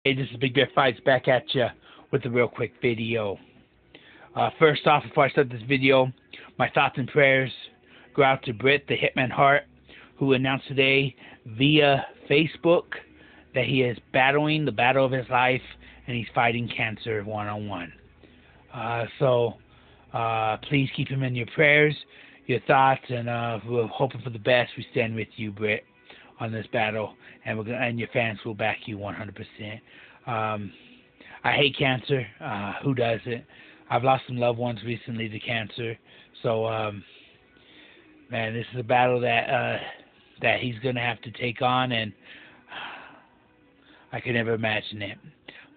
Hey, this is Big Bear Fights back at you with a real quick video. First off, before I start this video, my thoughts and prayers go out to Britt, the Hitman Hart, who announced today via Facebook that he is battling the battle of his life and he's fighting cancer one-on-one. So please keep him in your prayers, your thoughts, and we're hoping for the best. We stand with you, Britt, on this battle, and and your fans will back you 100%. I hate cancer. Who doesn't? I've lost some loved ones recently to cancer, so man, this is a battle that he's gonna have to take on, and I could never imagine it.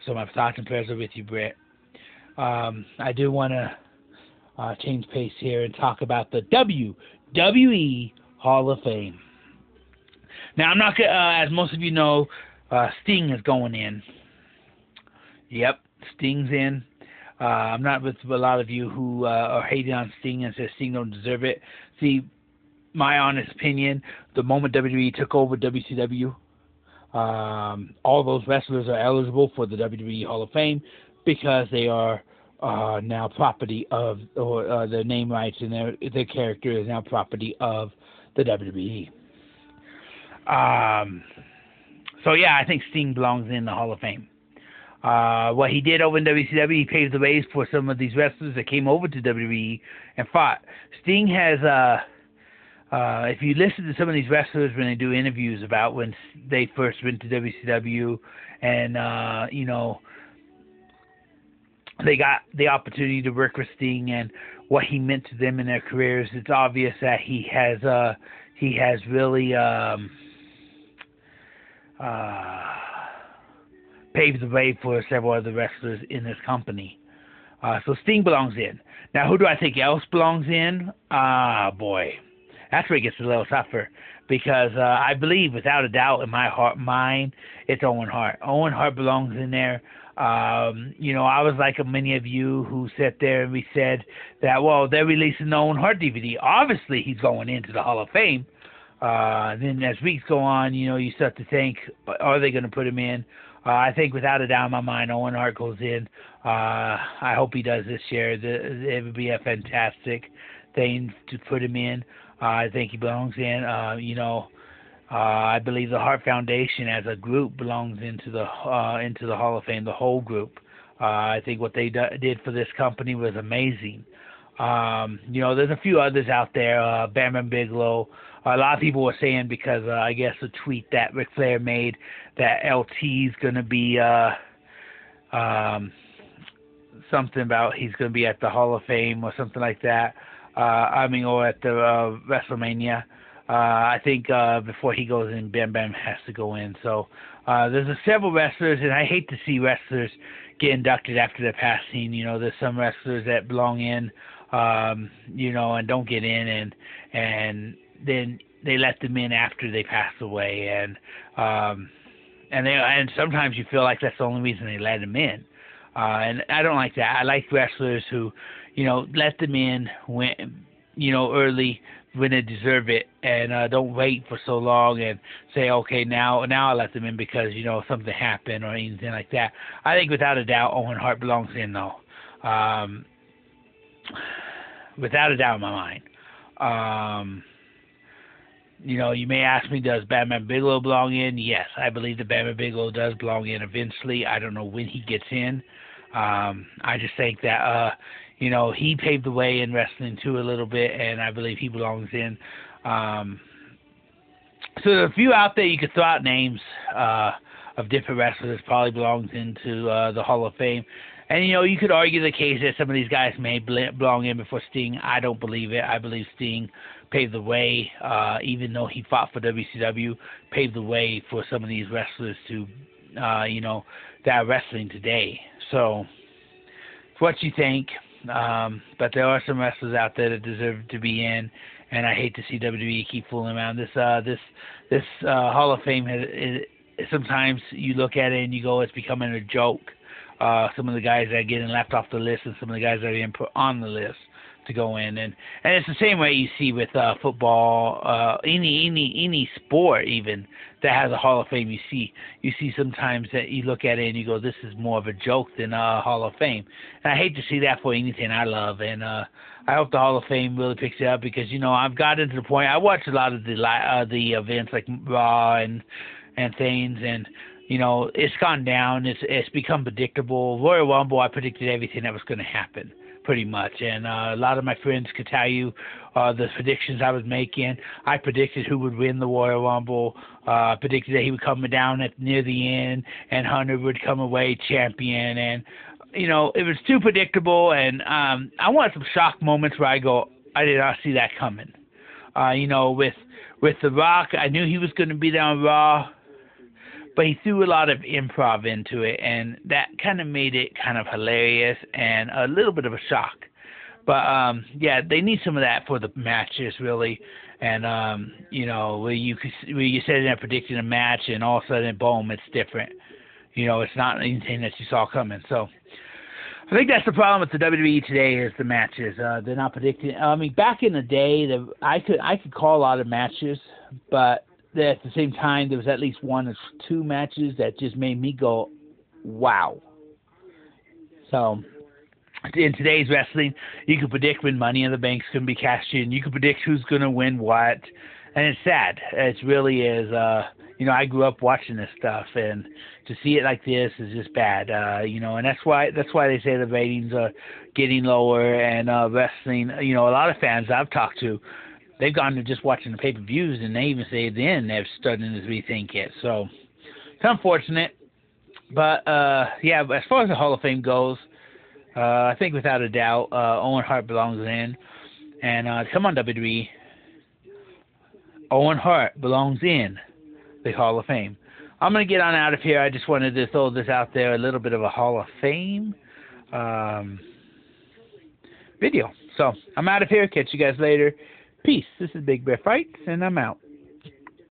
So my thoughts and prayers are with you, Britt. I do want to change pace here and talk about the WWE Hall of Fame. Now, I'm not gonna, as most of you know, Sting is going in. Yep, Sting's in. I'm not with a lot of you who are hating on Sting and say Sting don't deserve it. See, my honest opinion, the moment WWE took over WCW, all those wrestlers are eligible for the WWE Hall of Fame because they are now property of, or their name rights and their character is now property of the WWE. So yeah, I think Sting belongs in the Hall of Fame. What he did over in WCW, he paved the way for some of these wrestlers that came over to WWE and fought. Sting has, if you listen to some of these wrestlers when they do interviews about when they first went to WCW and, you know, they got the opportunity to work with Sting and what he meant to them in their careers, it's obvious that he has really paved the way for several other wrestlers in this company. So Sting belongs in. Now, who do I think else belongs in? Boy, that's where it gets a little tougher because I believe, without a doubt, in my mind, it's Owen Hart. Owen Hart belongs in there. You know, I was like many of you who sat there and we said that, well, they're releasing the Owen Hart DVD. Obviously, he's going into the Hall of Fame. Then as weeks go on, you know, you start to think, are they going to put him in? I think without a doubt in my mind, Owen Hart goes in. I hope he does this year. It would be a fantastic thing to put him in. I think he belongs in. You know, I believe the Hart Foundation as a group belongs into the Hall of Fame, the whole group. I think what they did for this company was amazing. You know, there's a few others out there, Bam Bam Bigelow. A lot of people were saying because I guess a tweet that Ric Flair made that LT's going to be something about he's going to be at the Hall of Fame or something like that. I mean, or at the WrestleMania. I think before he goes in, Bam Bam has to go in. So there's several wrestlers, and I hate to see wrestlers get inducted after their passing. You know, there's some wrestlers that belong in, you know, and don't get in, and then they let them in after they pass away, and sometimes you feel like that's the only reason they let them in, and I don't like that. I like wrestlers who, you know, let them in when, you know, early when they deserve it, and don't wait for so long and say, okay, now I let them in because, you know, something happened or anything like that. I think without a doubt Owen Hart belongs in, though. Without a doubt in my mind. You know, you may ask me, does Bam Bam Bigelow belong in? Yes, I believe that Bam Bam Bigelow does belong in eventually. I don't know when he gets in. I just think that, you know, he paved the way in wrestling too a little bit, and I believe he belongs in. So there are a few out there you could throw out names of different wrestlers that probably belongs into the Hall of Fame. And, you know, you could argue the case that some of these guys may belong in before Sting. I don't believe it. I believe Sting paved the way, even though he fought for WCW, paved the way for some of these wrestlers to, you know, that are wrestling today. So it's what you think. But there are some wrestlers out there that deserve to be in, and I hate to see WWE keep fooling around. This Hall of Fame sometimes you look at it and you go, it's becoming a joke. Some of the guys that are getting left off the list and some of the guys that are being put on the list. to go in, and it's the same way you see with football, any sport even that has a Hall of Fame. You see sometimes that you look at it and you go, this is more of a joke than a Hall of Fame, and I hate to see that for anything I love, and I hope the Hall of Fame really picks it up, because I've gotten to the point. I watch a lot of the events like Raw and things, and it's gone down. It's become predictable. Royal Rumble, I predicted everything that was going to happen, pretty much. And a lot of my friends could tell you the predictions I was making. I predicted who would win the Royal Rumble. Predicted that he would come down near the end, and Hunter would come away champion. And it was too predictable. And I want some shock moments where I go, I did not see that coming. With The Rock, I knew he was going to be there on Raw, but he threw a lot of improv into it, and that kind of made it kind of hilarious and a little bit of a shock. But yeah, they need some of that for the matches, really. And where you're sitting there predicting a match, and all of a sudden, boom, it's different. It's not anything that you saw coming. So I think that's the problem with the WWE today, is the matches. They're not predicting. I mean, back in the day, I could call a lot of matches, but at the same time, there was at least one or two matches that just made me go, wow. So in today's wrestling, you can predict when Money in the Bank's going to be cashed in. You can predict who's going to win what, and it's sad. It really is. I grew up watching this stuff, and to see it like this is just bad. And that's why they say the ratings are getting lower, and wrestling. A lot of fans I've talked to, they've gone to just watching the pay-per-views, and they even say then they're starting to rethink it. So it's unfortunate. But, yeah, as far as the Hall of Fame goes, I think without a doubt, Owen Hart belongs in. And come on, WWE. Owen Hart belongs in the Hall of Fame. I'm going to get on out of here. I just wanted to throw this out there, a little bit of a Hall of Fame video. So I'm out of here. Catch you guys later. Peace. This is Big Bear Fights, and I'm out.